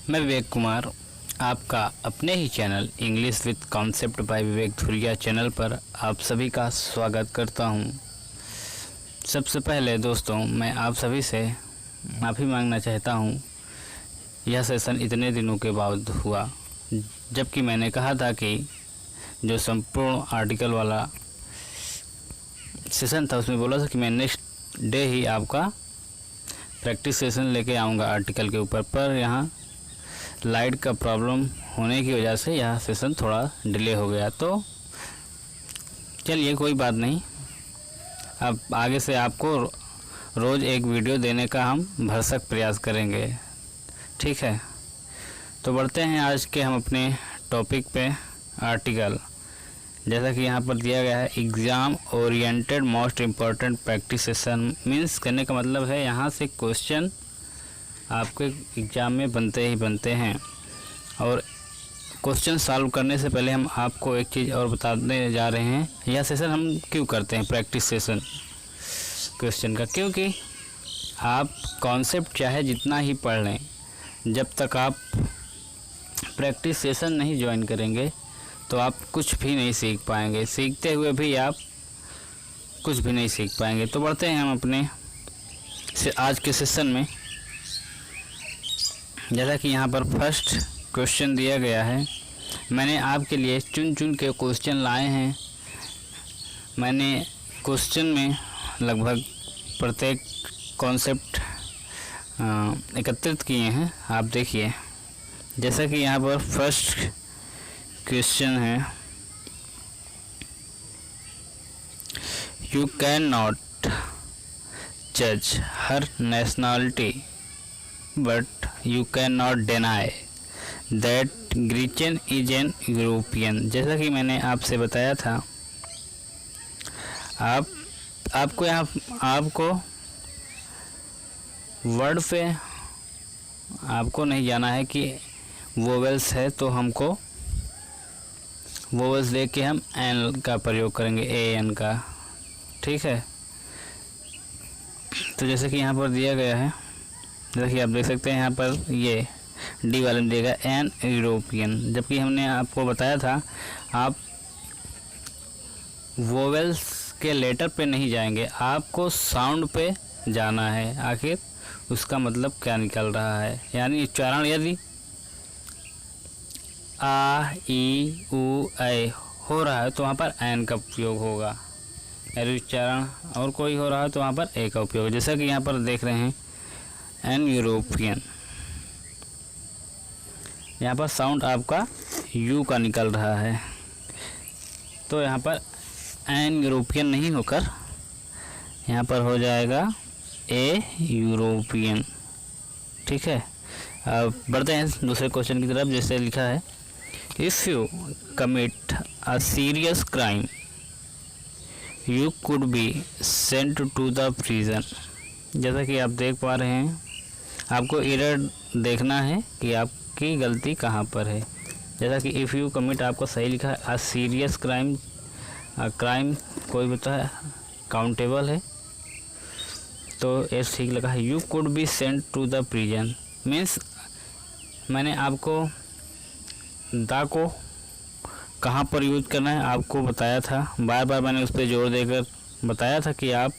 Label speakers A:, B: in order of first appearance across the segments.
A: मैं विवेक कुमार आपका अपने ही channel English with concept by Vivek Dhuriya channel पर आप सभी का स्वागत करता हूं। सबसे पहले दोस्तों मैं आप सभी से माफ़ी मांगना चाहता हूं। यह सेशन इतने दिनों के बाद हुआ, जबकि मैंने कहा था कि जो संपूर्ण आर्टिकल वाला सेशन था उसमें बोला था कि मैं नेक्स्ट डे ही आपका प्रैक्टिस सेशन लेके आऊँगा आर्टिकल के ऊपर, पर यहाँ लाइट का प्रॉब्लम होने की वजह से यह सेशन थोड़ा डिले हो गया। तो चलिए कोई बात नहीं, अब आगे से आपको रोज़ एक वीडियो देने का हम भरसक प्रयास करेंगे, ठीक है। तो बढ़ते हैं आज के हम अपने टॉपिक पे। आर्टिकल जैसा कि यहाँ पर दिया गया है, exam oriented most important practice session. Means करने का मतलब है यहाँ से क्वेश्चन आपके एग्ज़ाम में बनते ही बनते हैं। और क्वेश्चन सॉल्व करने से पहले हम आपको एक चीज़ और बताने जा रहे हैं। यह सेशन हम क्यों करते हैं प्रैक्टिस सेशन क्वेश्चन का, क्योंकि आप कॉन्सेप्ट चाहे जितना ही पढ़ लें, जब तक आप प्रैक्टिस सेशन नहीं ज्वाइन करेंगे तो आप कुछ भी नहीं सीख पाएंगे। सीखते हुए भी आप कुछ भी नहीं सीख पाएंगे। तो बढ़ते हैं हम अपने आज के सेशन में। जैसा कि यहाँ पर फर्स्ट क्वेश्चन दिया गया है, मैंने आपके लिए चुन चुन के क्वेश्चन लाए हैं। मैंने क्वेश्चन में लगभग प्रत्येक कॉन्सेप्ट एकत्रित किए हैं। आप देखिए, जैसा कि यहाँ पर फर्स्ट क्वेश्चन है, यू कैन नॉट जज her nationality but you can not deny that Gretchen is an European. जैसा कि मैंने आपसे बताया था, आपको वर्ड पे आपको नहीं जाना है कि वोवेल्स है, तो हमको वोवेल्स लेके हम एन का प्रयोग करेंगे, ए एन का, ठीक है। तो जैसे कि यहाँ पर दिया गया है, जैसा कि आप देख सकते हैं यहाँ पर ये डी वाले में दिया गया एन यूरोपियन, जबकि हमने आपको बताया था आप वोवेल्स के लेटर पे नहीं जाएंगे, आपको साउंड पे जाना है। आखिर उसका मतलब क्या निकल रहा है, यानी उच्चारण यदि आ ई उ ऐ हो रहा है तो वहाँ पर एन का उपयोग होगा। यदि उच्चारण और कोई हो रहा है तो वहाँ पर ए का उपयोग। जैसा कि यहाँ पर देख रहे हैं एन यूरोपियन, यहाँ पर साउंड आपका यू का निकल रहा है, तो यहाँ पर एन यूरोपियन नहीं होकर यहाँ पर हो जाएगा ए यूरोपियन, ठीक है। अब बढ़ते हैं दूसरे क्वेश्चन की तरफ। जैसे लिखा है, if you commit a serious crime you could be sent to the prison. जैसा कि आप देख पा रहे हैं, आपको एरर देखना है कि आपकी गलती कहाँ पर है। जैसा कि इफ़ यू कमिट आपको सही लिखा है, अ सीरियस क्राइम, क्राइम कोई बता है काउंटेबल है, तो ये ठीक लगा है। You could be sent to the prison means मैंने आपको द को कहाँ पर यूज करना है आपको बताया था, बार बार मैंने उस पर जोर देकर बताया था कि आप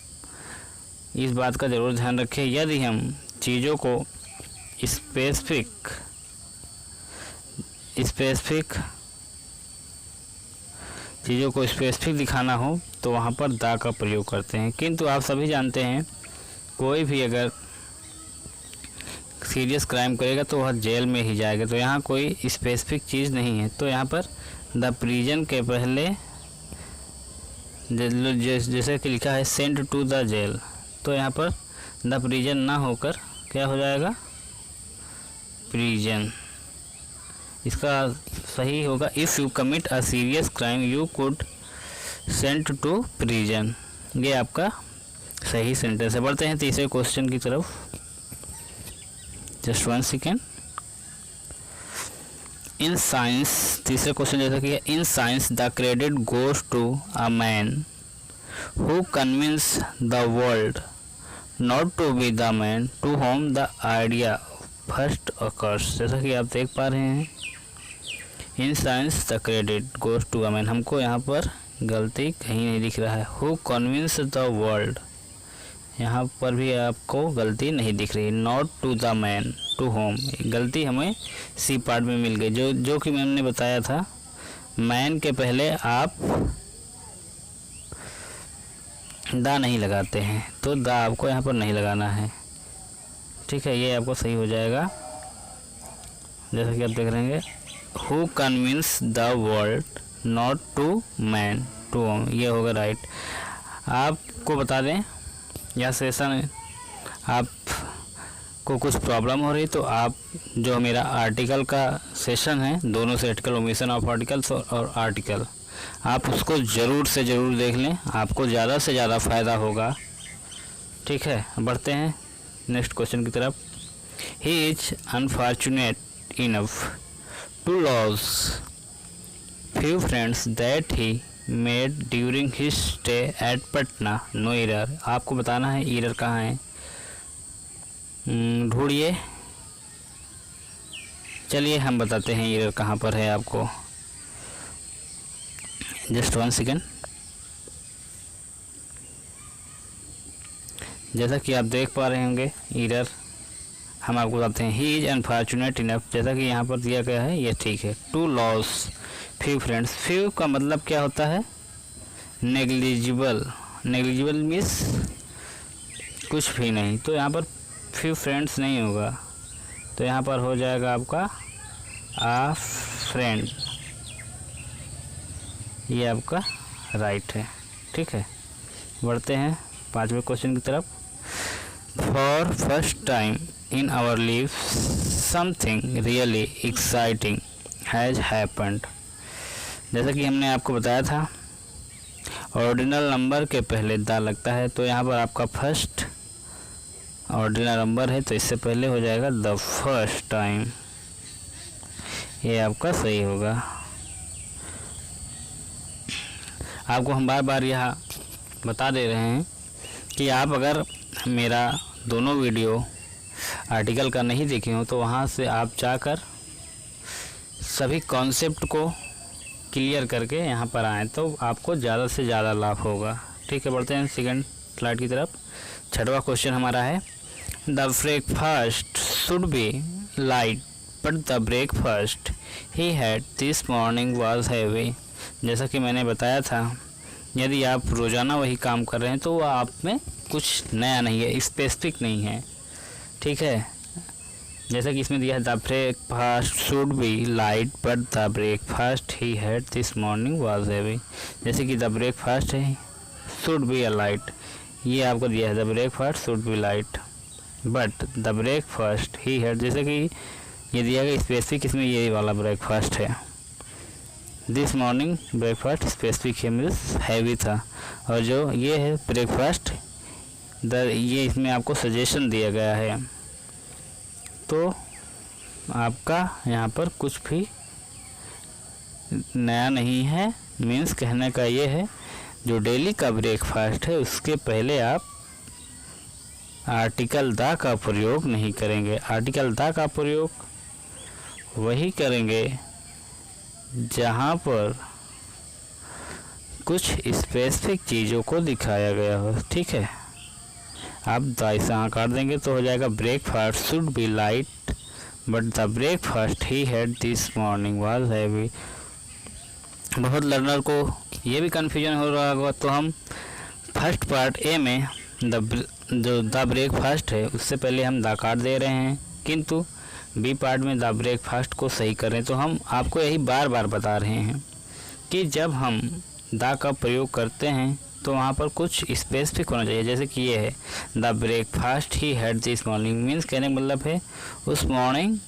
A: इस बात का ज़रूर ध्यान रखें। यदि हम चीज़ों को स्पेसिफिक चीज़ों को स्पेसिफिक दिखाना हो तो वहाँ पर द का प्रयोग करते हैं, किंतु आप सभी जानते हैं कोई भी अगर सीरियस क्राइम करेगा तो वह जेल में ही जाएगा। तो यहाँ कोई स्पेसिफिक चीज़ नहीं है, तो यहाँ पर द प्रिजन के पहले जैसे कि लिखा है सेंट टू द जेल, तो यहाँ पर द प्रिजन ना होकर क्या हो जाएगा, प्रिजन। इसका सही होगा, if you commit a serious crime you could sent to prison. ये आपका सही सेंटेंस है। बढ़ते हैं तीसरे क्वेश्चन की तरफ। Just 1 second. इन साइंस, तीसरे क्वेश्चन जैसा कि in science the credit goes to a man who convince the world not to be the man to home the idea first occurs. जैसा कि आप देख पा रहे हैं, in science the credit goes to a man, हमको यहाँ पर गलती कहीं नहीं दिख रहा है। हु कन्विंस द वर्ल्ड, यहाँ पर भी आपको गलती नहीं दिख रही। Not to the man to home, गलती हमें सी पार्ट में मिल गई। जो कि मैंने बताया था, मैन के पहले आप दा नहीं लगाते हैं, तो दा आपको यहाँ पर नहीं लगाना है। ठीक है, ये आपको सही हो जाएगा। जैसा कि आप देख रहे हैं, who convince the world not to man to home, ये होगा राइट। आपको बता दें, यह सेशन आपको कुछ प्रॉब्लम हो रही तो आप जो मेरा आर्टिकल का सेशन है, दोनों से आर्टिकल, ओमिशन ऑफ आर्टिकल्स और आर्टिकल, आप उसको ज़रूर से ज़रूर देख लें, आपको ज़्यादा से ज़्यादा फ़ायदा होगा। ठीक है, बढ़ते हैं नेक्स्ट क्वेश्चन की तरफ। He is unfortunate enough to loss few friends that he made during his stay at Patna, no error। आपको बताना है एरर कहाँ है, ढूंढिए। चलिए हम बताते हैं एरर कहाँ पर है आपको, जस्ट 1 सेकेंड। जैसा कि आप देख पा रहे होंगे, एरर हम आपको बताते हैं। ही इज अनफॉर्चुनेट इनफ, जैसा कि यहाँ पर दिया गया है, ये ठीक है। To loss few friends, few का मतलब क्या होता है, नेग्लिजिबल। नेग्लिजिबल मीन्स कुछ भी नहीं, तो यहाँ पर फ्यू फ्रेंड्स नहीं होगा, तो यहाँ पर हो जाएगा आपका आ फ्रेंड, ये आपका राइट है। ठीक है, बढ़ते हैं 5वें क्वेश्चन की तरफ। For first time in our life something really exciting has happened. जैसा कि हमने आपको बताया था, ऑर्डिनल नंबर के पहले दा लगता है, तो यहाँ पर आपका फर्स्ट ऑर्डिनल नंबर है, तो इससे पहले हो जाएगा द फर्स्ट टाइम, ये आपका सही होगा। आपको हम बार बार यह बता दे रहे हैं कि आप अगर मेरा दोनों वीडियो आर्टिकल का नहीं देखे हो, तो वहाँ से आप जाकर सभी कॉन्सेप्ट को क्लियर करके यहाँ पर आएँ, तो आपको ज़्यादा से ज़्यादा लाभ होगा। ठीक है, बढ़ते हैं सेकंड स्लाइड की तरफ। 6वां क्वेश्चन हमारा है, the breakfast should be light but the breakfast he had this morning was heavy. जैसा कि मैंने बताया था, यदि आप रोज़ाना वही काम कर रहे हैं तो वह आप में कुछ नया नहीं है, स्पेसिफिक नहीं है। ठीक है, जैसा कि इसमें दिया है, the breakfast should be light but the breakfast he had this morning was heavy. जैसे कि द ब्रेकफास्ट है, शुड बी अ लाइट, ये आपको दिया है, the breakfast should be light but the breakfast he had, जैसे कि ये दिया गया स्पेसिफिक, इसमें ये वाला ब्रेकफास्ट है। दिस मॉर्निंग ब्रेकफास्ट स्पेसिफिक है, मीन्स हैवी था, और जो ये है ब्रेकफास्ट ये इसमें आपको सजेशन दिया गया है, तो आपका यहाँ पर कुछ भी नया नहीं है। मीन्स कहने का ये है, जो डेली का ब्रेकफास्ट है उसके पहले आप आर्टिकल दा का प्रयोग नहीं करेंगे। आर्टिकल दा का प्रयोग वही करेंगे जहाँ पर कुछ स्पेसिफिक चीज़ों को दिखाया गया हो। ठीक है, आप द यहाँ काट देंगे तो हो जाएगा, breakfast should be light but the breakfast he had this morning was heavy. बहुत लर्नर को ये भी कन्फ्यूजन हो रहा होगा, तो हम फर्स्ट पार्ट ए में जो द ब्रेकफास्ट है उससे पहले हम द काट दे रहे हैं, किंतु बी पार्ट में द ब्रेकफास्ट को सही कर रहे हैं। तो हम आपको यही बार बार बता रहे हैं कि जब हम द का प्रयोग करते हैं तो वहाँ पर कुछ स्पेसिफिक होना चाहिए। जैसे कि ये है, the breakfast he had this morning, means कहने का मतलब है उस मॉर्निंग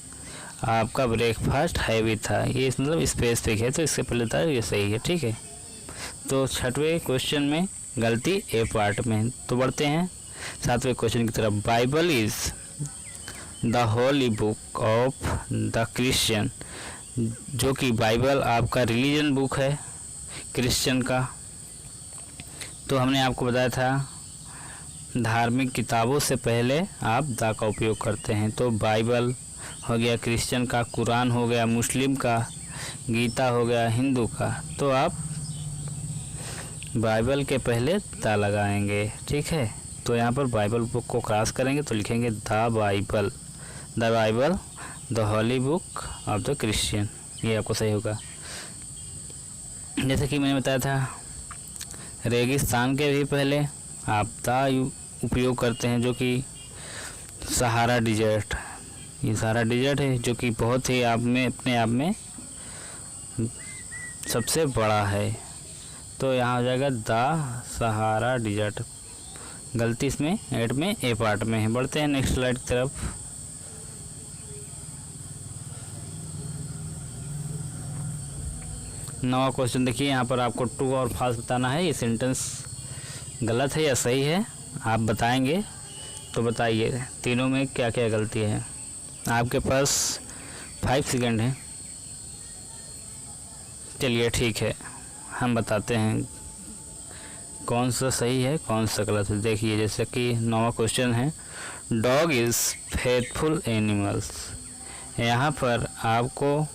A: आपका ब्रेकफास्ट हैवी था, ये मतलब स्पेसिफिक है, तो इससे पहले था, ये सही है। ठीक है, तो 6वें क्वेश्चन में गलती ए पार्ट में। तो बढ़ते हैं 7वें क्वेश्चन की तरफ। Bible is the Holi book of the Christian, जो कि बाइबल आपका रिलीजन बुक है क्रिश्चियन का। तो हमने आपको बताया था धार्मिक किताबों से पहले आप द का उपयोग करते हैं। तो बाइबल हो गया क्रिश्चियन का, कुरान हो गया मुस्लिम का, गीता हो गया हिंदू का, तो आप बाइबल के पहले द लगाएंगे। ठीक है, तो यहाँ पर बाइबल बुक को क्रॉस करेंगे तो लिखेंगे the Bible, the holy book of the Christian, ये आपको सही होगा। जैसे कि मैंने बताया था, रेगिस्तान के भी पहले आप द उपयोग करते हैं, जो कि सहारा डिजर्ट, ये सहारा डिजर्ट है जो कि बहुत ही अपने आप में सबसे बड़ा है। तो यहाँ हो जाएगा द सहारा डिजर्ट, गलती इसमें एड में ए पार्ट में है। बढ़ते हैं नेक्स्ट स्लाइड की तरफ। नवा क्वेश्चन देखिए, यहाँ पर आपको ट्रू और फॉल्स बताना है। ये सेंटेंस गलत है या सही है आप बताएंगे, तो बताइए तीनों में क्या क्या गलती है। आपके पास 5 सेकंड है। चलिए ठीक है, हम बताते हैं कौन सा सही है कौन सा गलत है। देखिए जैसे कि नवा क्वेश्चन है, डॉग इज़ फेथफुल एनिमल्स। यहाँ पर आपको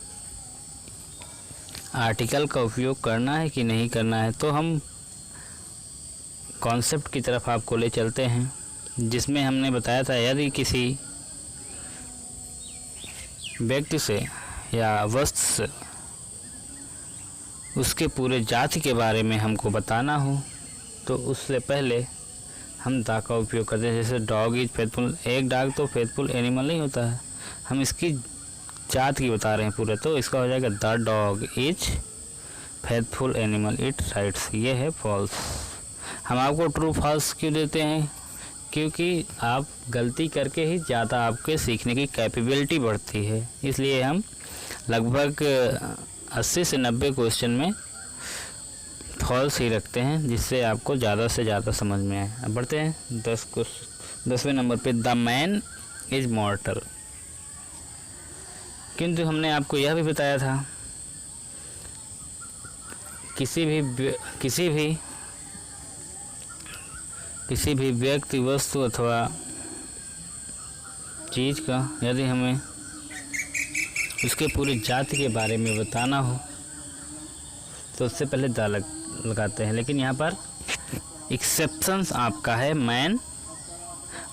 A: आर्टिकल का उपयोग करना है कि नहीं करना है, तो हम कॉन्सेप्ट की तरफ आपको ले चलते हैं, जिसमें हमने बताया था यदि किसी व्यक्ति से या वस्तु से उसके पूरे जाति के बारे में हमको बताना हो, तो उससे पहले हम द का उपयोग करते हैं। जैसे डॉग इज फेथफुल, एक डॉग तो फेथफुल एनिमल नहीं होता है, हम इसकी जात की बता रहे हैं पूरे, तो इसका हो जाएगा the dog is faithful animal it rights. ये है फॉल्स। हम आपको ट्रू फॉल्स क्यों देते हैं, क्योंकि आप गलती करके ही ज़्यादा आपके सीखने की कैपेबिलिटी बढ़ती है, इसलिए हम लगभग 80 से 90 क्वेश्चन में फॉल्स ही रखते हैं, जिससे आपको ज़्यादा से ज़्यादा समझ में आए। अब बढ़ते हैं 10वें नंबर पे, द मैन इज मॉर्टल। किंतु हमने आपको यह भी बताया था, किसी भी व्यक्ति, वस्तु अथवा चीज़ का यदि हमें उसके पूरी जाति के बारे में बताना हो, तो उससे पहले द लगाते हैं। लेकिन यहाँ पर एक्सेप्शंस आपका है, मैन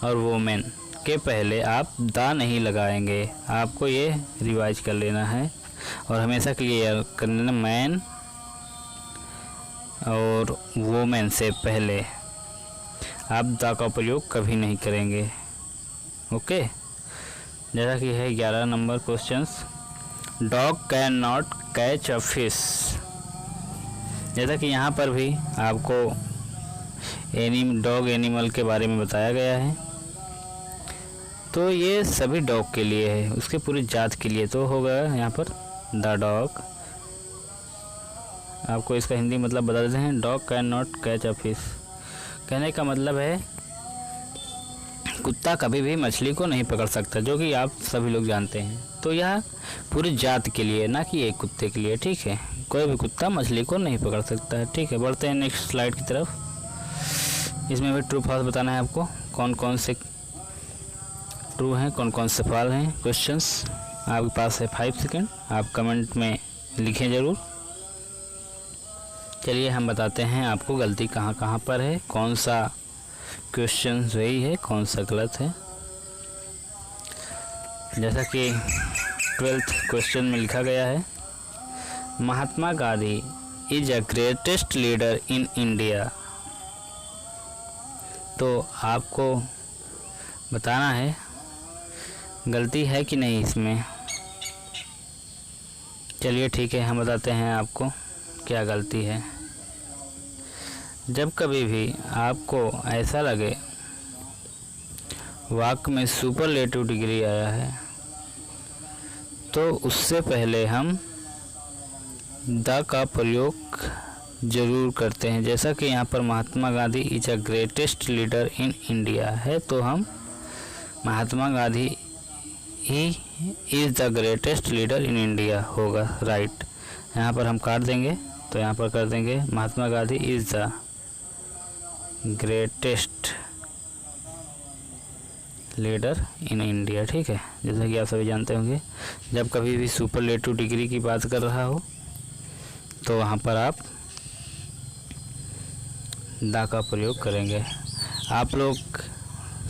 A: और वोमेन के पहले आप द नहीं लगाएंगे। आपको ये रिवाइज कर लेना है और हमेशा क्लियर कर लेना, मैन और वोमेन से पहले आप द का प्रयोग कभी नहीं करेंगे। ओके, जैसा कि है 11 number questions, dog can not catch a fish. जैसा कि यहाँ पर भी आपको डॉग एनिमल के बारे में बताया गया है, तो ये सभी डॉग के लिए है, उसके पूरी जात के लिए। तो होगा यहाँ पर द डॉग। आपको इसका हिंदी मतलब बता देते हैं, dog can not catch a fish. कहने का मतलब है कुत्ता कभी भी मछली को नहीं पकड़ सकता, जो कि आप सभी लोग जानते हैं। तो यह पूरी जात के लिए, ना कि एक कुत्ते के लिए। ठीक है, कोई भी कुत्ता मछली को नहीं पकड़ सकता है। ठीक है, बढ़ते हैं नेक्स्ट स्लाइड की तरफ। इसमें भी ट्रू फॉल्स बताना है आपको, कौन कौन से ट्रू हैं कौन कौन से फॉल्स हैं। क्वेश्चंस आपके पास है 5 सेकंड, आप कमेंट में लिखें ज़रूर। चलिए हम बताते हैं आपको गलती कहाँ कहाँ पर है, कौन सा क्वेश्चन सही है कौन सा गलत है। जैसा कि 12th क्वेश्चन में लिखा गया है, Mahatma Gandhi is a greatest leader in India. तो आपको बताना है गलती है कि नहीं इसमें। चलिए ठीक है, हम बताते हैं आपको क्या गलती है। जब कभी भी आपको ऐसा लगे वाक्य में सुपरलेटिव डिग्री आया है, तो उससे पहले हम द का प्रयोग जरूर करते हैं। जैसा कि यहाँ पर Mahatma Gandhi is a greatest leader in India है, तो हम महात्मा गांधी ही is the greatest leader in India होगा, राइट। यहाँ पर हम काट देंगे, तो यहाँ पर कर देंगे Mahatma Gandhi is the greatest leader in India. ठीक है, जैसा कि आप सभी जानते होंगे, जब कभी भी सुपरलेटिव डिग्री की बात कर रहा हो तो वहाँ पर आप द का प्रयोग करेंगे। आप लोग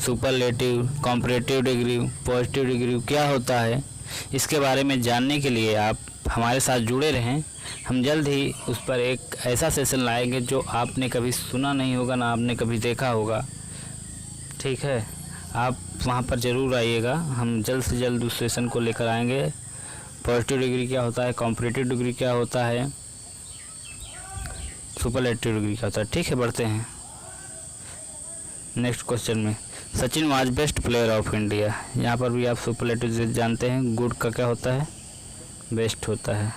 A: superlative, comparative degree, positive degree क्या होता है, इसके बारे में जानने के लिए आप हमारे साथ जुड़े रहें। हम जल्द ही उस पर एक ऐसा सेशन लाएंगे जो आपने कभी सुना नहीं होगा, ना आपने कभी देखा होगा। ठीक है, आप वहाँ पर ज़रूर आइएगा। हम जल्द से जल्द उस सेशन को लेकर आएंगे। पॉजिटिव डिग्री क्या होता है, कॉम्परेटिव डिग्री क्या होता है, सुपरलेटिव डिग्री क्या होता है। ठीक है, बढ़ते हैं नेक्स्ट क्वेश्चन में। Sachin was best player of India. यहाँ पर भी आप सुपरलेटिव जानते हैं, गुड का क्या होता है, बेस्ट होता है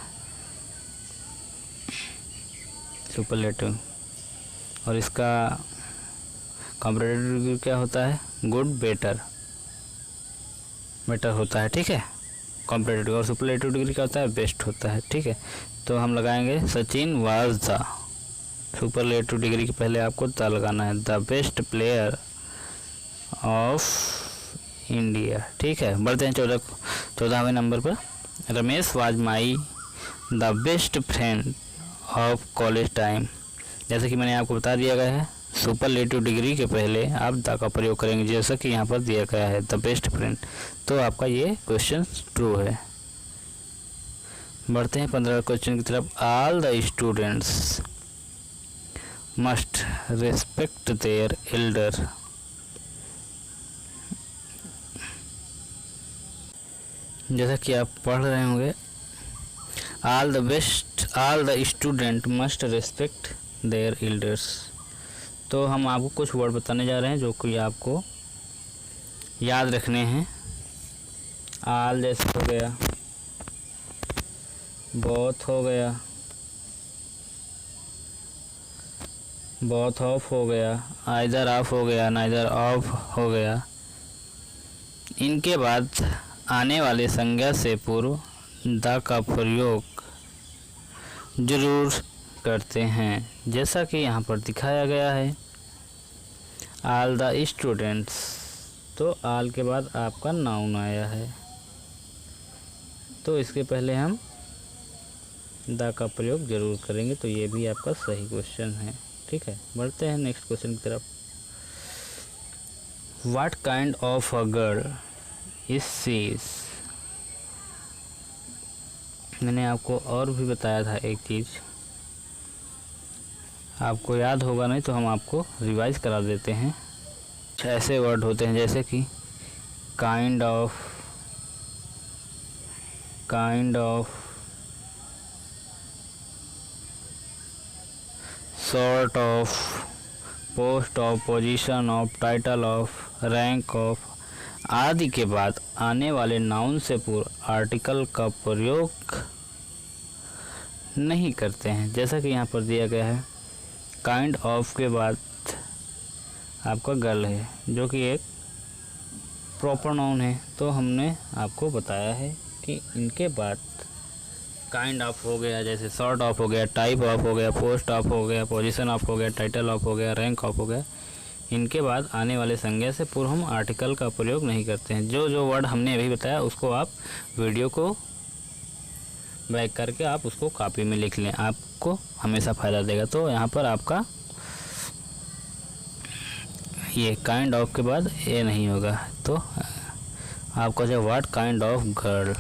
A: सुपरलेटिव, और इसका कॉम्परेटिव डिग्री क्या होता है, गुड, बेटर, बेटर होता है। ठीक है, कॉम्परेटिव। और सुपरलेटिव डिग्री क्या होता है, बेस्ट होता है। ठीक है, तो हम लगाएंगे Sachin was the, superlative degree के पहले आपको द लगाना है, the best player of India. ठीक है, बढ़ते हैं 14वें नंबर पर। Ramesh was my the best friend of college time. जैसे कि मैंने आपको बता दिया गया है, सुपरलेटिव डिग्री के पहले आप द का प्रयोग करेंगे, जैसा कि यहाँ पर दिया गया है, द बेस्ट फ्रेंड। तो आपका ये क्वेश्चन ट्रू है। बढ़ते हैं 15वें क्वेश्चन की तरफ। All the students must respect there Elder. जैसा कि आप पढ़ रहे होंगे, all the student must respect their elders. तो हम आपको कुछ वर्ड बताने जा रहे हैं जो कि आपको याद रखने हैं। ऑल जैसे हो गया, बोथ हो गया, बोथ ऑफ हो गया, आइदर ऑफ हो गया, नाइदर ऑफ हो गया। इनके बाद आने वाले संज्ञा से पूर्व द का प्रयोग जरूर करते हैं, जैसा कि यहाँ पर दिखाया गया है। ऑल द स्टूडेंट्स, तो ऑल के बाद आपका नाउन आया है, तो इसके पहले हम द का प्रयोग जरूर करेंगे। तो ये भी आपका सही क्वेश्चन है। ठीक है, बढ़ते हैं नेक्स्ट क्वेश्चन की तरफ। What kind of a girl is she? मैंने आपको और भी बताया था एक चीज़, आपको याद होगा नहीं तो हम आपको रिवाइज करा देते हैं। ऐसे वर्ड होते हैं जैसे कि kind of, sort of, post of, position of, title of, rank of आदि के बाद आने वाले नाउन से पूर्व आर्टिकल का प्रयोग नहीं करते हैं, जैसा कि यहाँ पर दिया गया है। काइंड ऑफ के बाद आपका गर्ल है, जो कि एक प्रॉपर नाउन है। तो हमने आपको बताया है कि इनके बाद काइंड ऑफ हो गया, जैसे सॉर्ट ऑफ हो गया, टाइप ऑफ हो गया, पोस्ट ऑफ हो गया, पोजीशन ऑफ हो गया, टाइटल ऑफ हो गया, रैंक ऑफ हो गया। इनके बाद आने वाले संज्ञा से पूर्व हम आर्टिकल का प्रयोग नहीं करते हैं। जो जो वर्ड हमने अभी बताया उसको आप वीडियो को बैक करके आप उसको कॉपी में लिख लें, आपको हमेशा फ़ायदा देगा। तो यहाँ पर आपका ये काइंड ऑफ के बाद ये नहीं होगा, तो आपका जो व्हाट काइंड ऑफ गर्ल।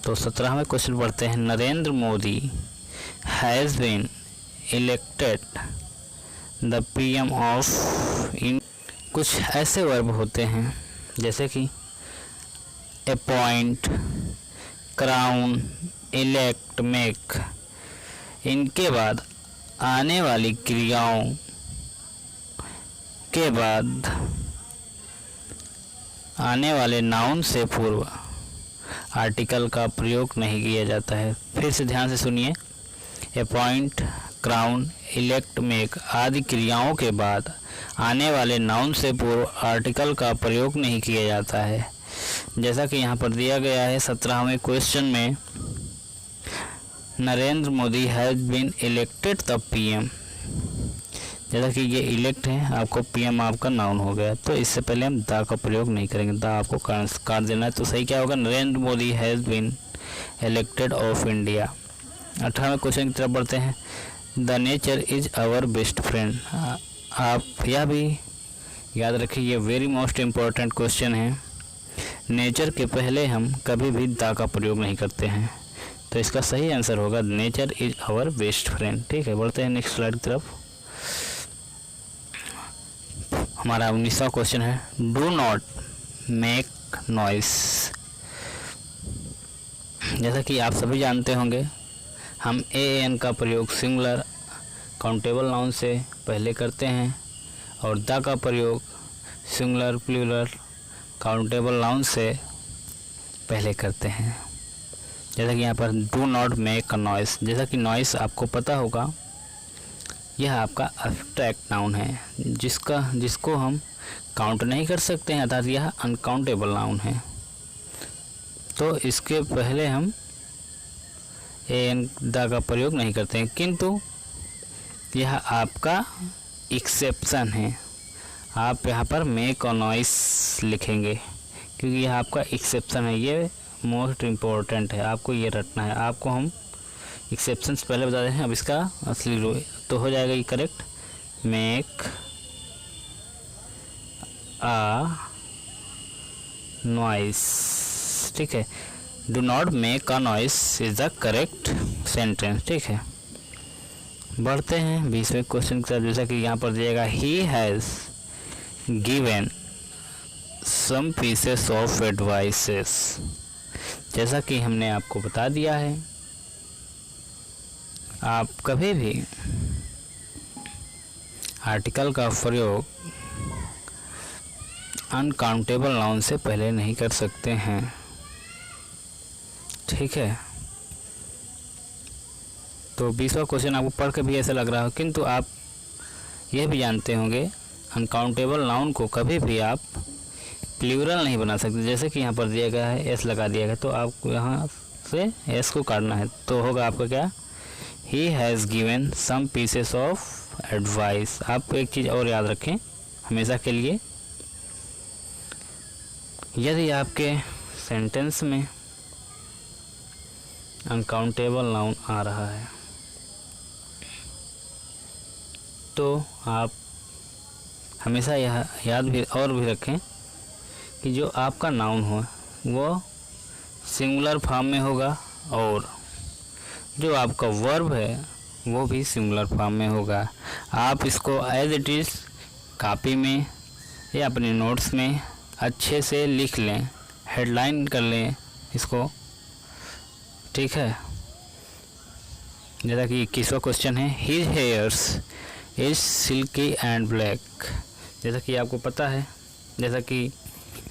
A: तो 17वें क्वेश्चन पढ़ते हैं। Narendra Modi has been elected the PM of in. कुछ ऐसे वर्ब होते हैं जैसे कि अपॉइंट, क्राउन, इलेक्ट, मेक। इनके बाद आने वाली क्रियाओं के बाद आने वाले नाउन से पूर्व आर्टिकल का प्रयोग नहीं किया जाता है। फिर से ध्यान से सुनिए। अपॉइंट, क्राउन, इलेक्ट, मेक आदि क्रियाओं के बाद आने वाले नाउन से पूर्व आर्टिकल का प्रयोग नहीं किया जाता है, जैसा कि यहाँ पर दिया गया है 17वें क्वेश्चन में। Narendra Modi has been elected the PM. जैसा कि ये इलेक्ट है, आपको पीएम आपका नाउन हो गया, तो इससे पहले हम द का प्रयोग नहीं करेंगे, द आपको काट देना है। तो सही क्या होगा, Narendra Modi has been elected of India. 18वें क्वेश्चन की तरफ बढ़ते हैं। The nature is our best friend. आप यह भी याद रखिए, ये वेरी मोस्ट इम्पोर्टेंट क्वेश्चन है। नेचर के पहले हम कभी भी द का प्रयोग नहीं करते हैं, तो इसका सही आंसर होगा nature is our best friend. ठीक है, बढ़ते हैं नेक्स्ट स्लाइड की तरफ। हमारा 19वां क्वेश्चन है, डू नॉट मेक नॉइस। जैसा कि आप सभी जानते होंगे, हम एन का प्रयोग सिंगुलर काउंटेबल नाउन से पहले करते हैं और द का प्रयोग सिंगुलर प्लूरल काउंटेबल नाउन से पहले करते हैं। जैसा कि यहाँ पर do not make a noise, जैसा कि नॉइस आपको पता होगा, यह आपका एब्स्ट्रैक्ट नाउन है जिसको हम काउंट नहीं कर सकते हैं, अर्थात यह अनकाउंटेबल नाउन है। तो इसके पहले हम एन द का प्रयोग नहीं करते हैं, किंतु यह आपका एक्सेप्शन है। आप यहाँ पर मेक और नॉइस लिखेंगे क्योंकि यह आपका एक्सेप्शन है, ये मोस्ट इम्पोर्टेंट है, आपको ये रटना है। आपको हम एक्सेप्शंस पहले बता दें हैं, अब इसका असली रो तो हो जाएगा ये करेक्ट, मेक आ नॉइस। ठीक है, do not make a noise is the correct sentence. ठीक है, बढ़ते हैं 20वें क्वेश्चन की तरफ। जैसा कि यहाँ पर दिएगा, he has given some pieces of advices. जैसा कि हमने आपको बता दिया है, आप कभी भी आर्टिकल का प्रयोग अनकाउंटेबल नाउन से पहले नहीं कर सकते हैं। ठीक है, तो 20वां क्वेश्चन आपको पढ़ के भी ऐसा लग रहा हो, किंतु आप यह भी जानते होंगे अनकाउंटेबल नाउन को कभी भी आप प्लूरल नहीं बना सकते। जैसे कि यहाँ पर दिया गया है, एस लगा दिया गया, तो आपको यहाँ से एस को काटना है, तो होगा आपका क्या, he has given some pieces of advice. आप एक चीज़ और याद रखें हमेशा के लिए, यदि आपके सेंटेंस में अनकाउंटेबल नाउन आ रहा है तो आप हमेशा यह याद भी और भी रखें कि जो आपका नाउन हो वो सिंगुलर फॉर्म में होगा और जो आपका वर्ब है वो भी सिंगुलर फॉर्म में होगा। आप इसको एज इट इज़ कॉपी में या अपने नोट्स में अच्छे से लिख लें, हेडलाइन कर लें इसको। ठीक है, जैसा कि 21वां क्वेश्चन है, his hairs is silkie and black. जैसा कि आपको पता है, जैसा कि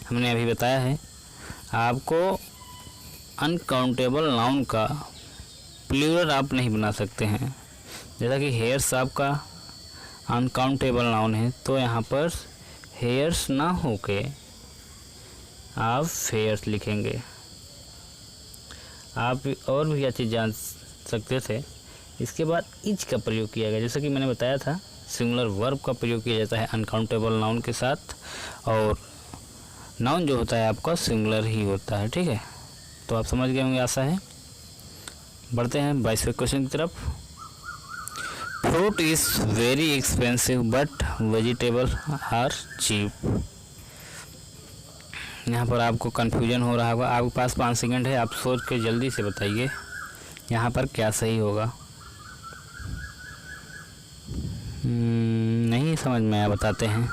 A: हमने अभी बताया है, आपको अनकाउंटेबल नाउन का प्लूरल आप नहीं बना सकते हैं। जैसा कि हेयर्स आपका अनकाउंटेबल नाउन है, तो यहाँ पर हेयर्स ना होके आप फेयर्स लिखेंगे। आप और भी क्या चीज़ जान सकते थे। इसके बाद इज का प्रयोग किया गया, जैसा कि मैंने बताया था सिंगुलर वर्ब का प्रयोग किया जाता है अनकाउंटेबल नाउन के साथ, और नाउन जो होता है आपका सिंगुलर ही होता है। ठीक है, तो आप समझ गए होंगे, आशा है। बढ़ते हैं 22वें क्वेश्चन की तरफ। Fruit is very expensive but vegetable are cheap. यहाँ पर आपको कन्फ्यूजन हो रहा होगा, आपके पास 5 सेकंड है, आप सोच के जल्दी से बताइए यहाँ पर क्या सही होगा। नहीं समझ में आया, बताते हैं।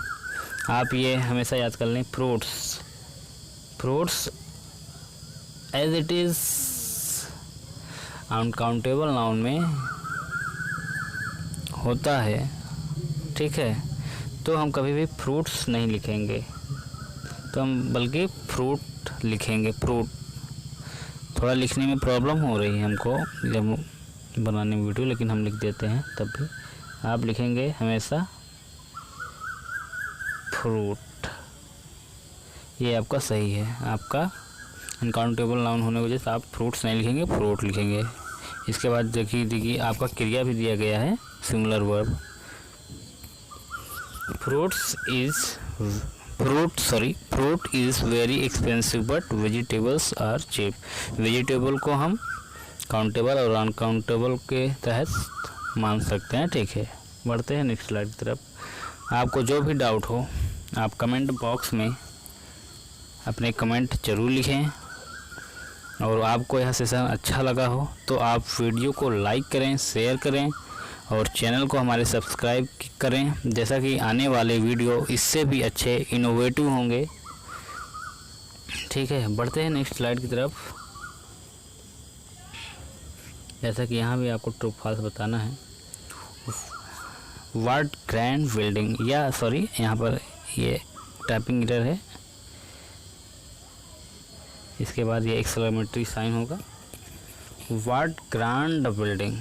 A: आप ये हमेशा याद कर लें, fruits as it is uncountable noun में होता है। ठीक है, तो हम कभी भी फ्रूट्स नहीं लिखेंगे, तो हम बल्कि फ्रूट लिखेंगे। फ्रूट थोड़ा लिखने में प्रॉब्लम हो रही है हमको जब बनाने में वीडियो, लेकिन हम लिख देते हैं। तब भी आप लिखेंगे हमेशा फ्रूट, ये आपका सही है। आपका अनकाउंटेबल नाउन होने की वजह से आप फ्रूट्स नहीं लिखेंगे, फ्रूट लिखेंगे। इसके बाद देखिए आपका क्रिया भी दिया गया है singular verb, fruit is very expensive but vegetables are cheap. Vegetable को हम काउंटेबल और अनकाउंटेबल के तहत मान सकते हैं। ठीक है, बढ़ते हैं नेक्स्ट स्लाइड की तरफ। आपको जो भी डाउट हो आप कमेंट बॉक्स में अपने कमेंट ज़रूर लिखें, और आपको यह सेशन अच्छा लगा हो तो आप वीडियो को लाइक करें, शेयर करें और चैनल को हमारे सब्सक्राइब करें, जैसा कि आने वाले वीडियो इससे भी अच्छे इनोवेटिव होंगे। ठीक है, बढ़ते हैं नेक्स्ट स्लाइड की तरफ। जैसा कि यहाँ भी आपको ट्रू फॉल्स बताना है। व्हाट ग्रैंड बिल्डिंग, या सॉरी यहाँ पर ये टाइपिंग एरर है, इसके बाद ये एक्सक्लेमेटरी साइन होगा। व्हाट ग्रैंड बिल्डिंग,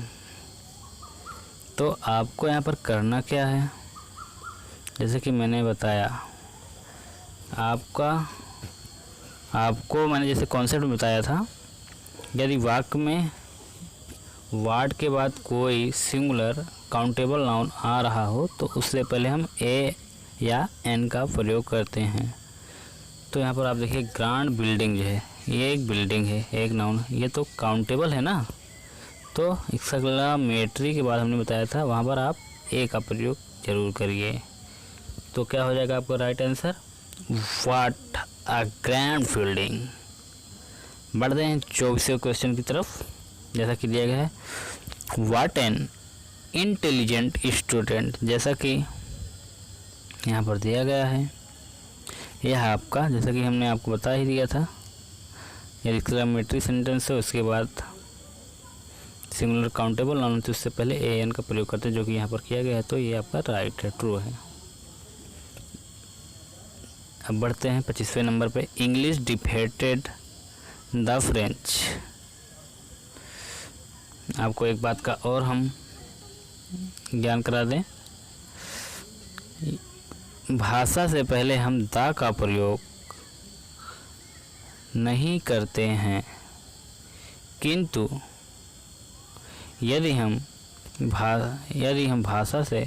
A: तो आपको यहाँ पर करना क्या है, जैसे कि मैंने बताया आपको मैंने जैसे कॉन्सेप्ट में बताया था, यदि वाक्य में वाट के बाद कोई सिंगुलर काउंटेबल नाउन आ रहा हो तो उससे पहले हम ए या एन का प्रयोग करते हैं। तो यहाँ पर आप देखिए ग्रांड बिल्डिंग जो है, ये एक बिल्डिंग है, एक नाउन, ये तो काउंटेबल है ना, तो एक्सक्लेमेटरी के बाद हमने बताया था वहाँ पर आप ए का प्रयोग जरूर करिए। तो क्या हो जाएगा आपका right answer, what a grand building. बढ़ते हैं 24वें क्वेश्चन की तरफ। जैसा कि दिया गया है, व्हाट एन इंटेलिजेंट स्टूडेंट, जैसा कि यहाँ पर दिया गया है, यह आपका जैसा कि हमने आपको बता ही दिया था, यह एक्सक्लेमेटरी सेंटेंस है, उसके बाद सिंगुलर काउंटेबल नाउन तो उससे पहले ए एन का प्रयोग करते हैं, जो कि यहाँ पर किया गया है। तो ये आपका राइट है, ट्रू है। अब बढ़ते हैं 25वें नंबर पे। English defeated the French. आपको एक बात का और हम ज्ञान करा दें, भाषा से पहले हम द का प्रयोग नहीं करते हैं, किंतु यदि हम भाषा से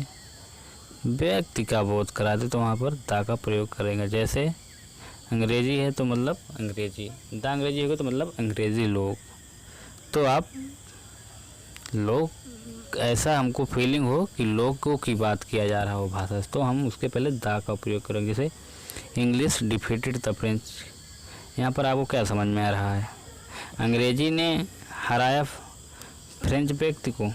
A: व्यक्ति का बोध करा दें तो वहाँ पर द का प्रयोग करेंगे। जैसे अंग्रेजी है तो मतलब अंग्रेजी, द अंग्रेजी होगा तो मतलब अंग्रेजी लोग। तो आप लोग ऐसा हमको फीलिंग हो कि लोगों की बात किया जा रहा हो भाषा से, तो हम उसके पहले द का प्रयोग करेंगे। जैसे इंग्लिश डिफीटेड द फ्रेंच, यहाँ पर आपको क्या समझ में आ रहा है, अंग्रेजी ने हराया फ्रेंच व्यक्ति को।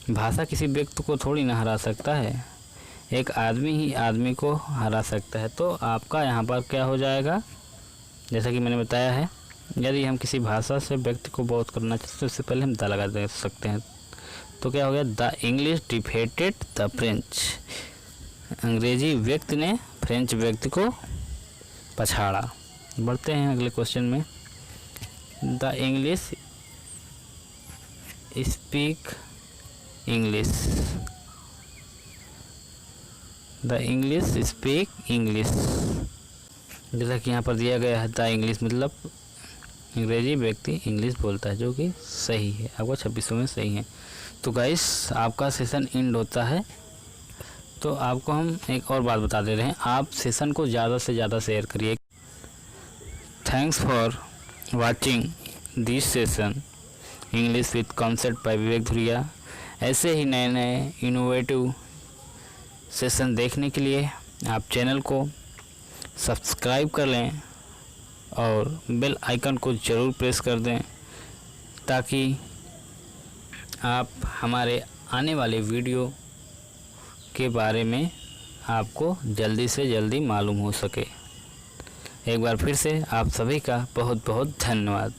A: भाषा किसी व्यक्ति को थोड़ी ना हरा सकता है, एक आदमी ही आदमी को हरा सकता है। तो आपका यहाँ पर क्या हो जाएगा, जैसा कि मैंने बताया है, यदि हम किसी भाषा से व्यक्ति को बोध करना चाहते हैं तो उससे पहले हम द लगा दे सकते हैं। तो क्या हो गया, the English defeated the French, अंग्रेजी व्यक्ति ने फ्रेंच व्यक्ति को पछाड़ा। बढ़ते हैं अगले क्वेश्चन में। The English speak English, the English speak English, जैसा कि यहाँ पर दिया गया है, द इंग्लिश मतलब अंग्रेजी व्यक्ति इंग्लिश बोलता है, जो कि सही है, आपका 26 में सही है। तो गाइस आपका सेशन एंड होता है। तो आपको हम एक और बात बता दे रहे हैं, आप सेशन को ज़्यादा से ज़्यादा शेयर करिए। Thanks for watching this session English with concept by Vivek Dhuriya. ऐसे ही नए नए इनोवेटिव सेशन देखने के लिए आप चैनल को सब्सक्राइब कर लें और बेल आइकन को ज़रूर प्रेस कर दें, ताकि आप हमारे आने वाले वीडियो के बारे में आपको जल्दी से जल्दी मालूम हो सके। एक बार फिर से आप सभी का बहुत बहुत धन्यवाद।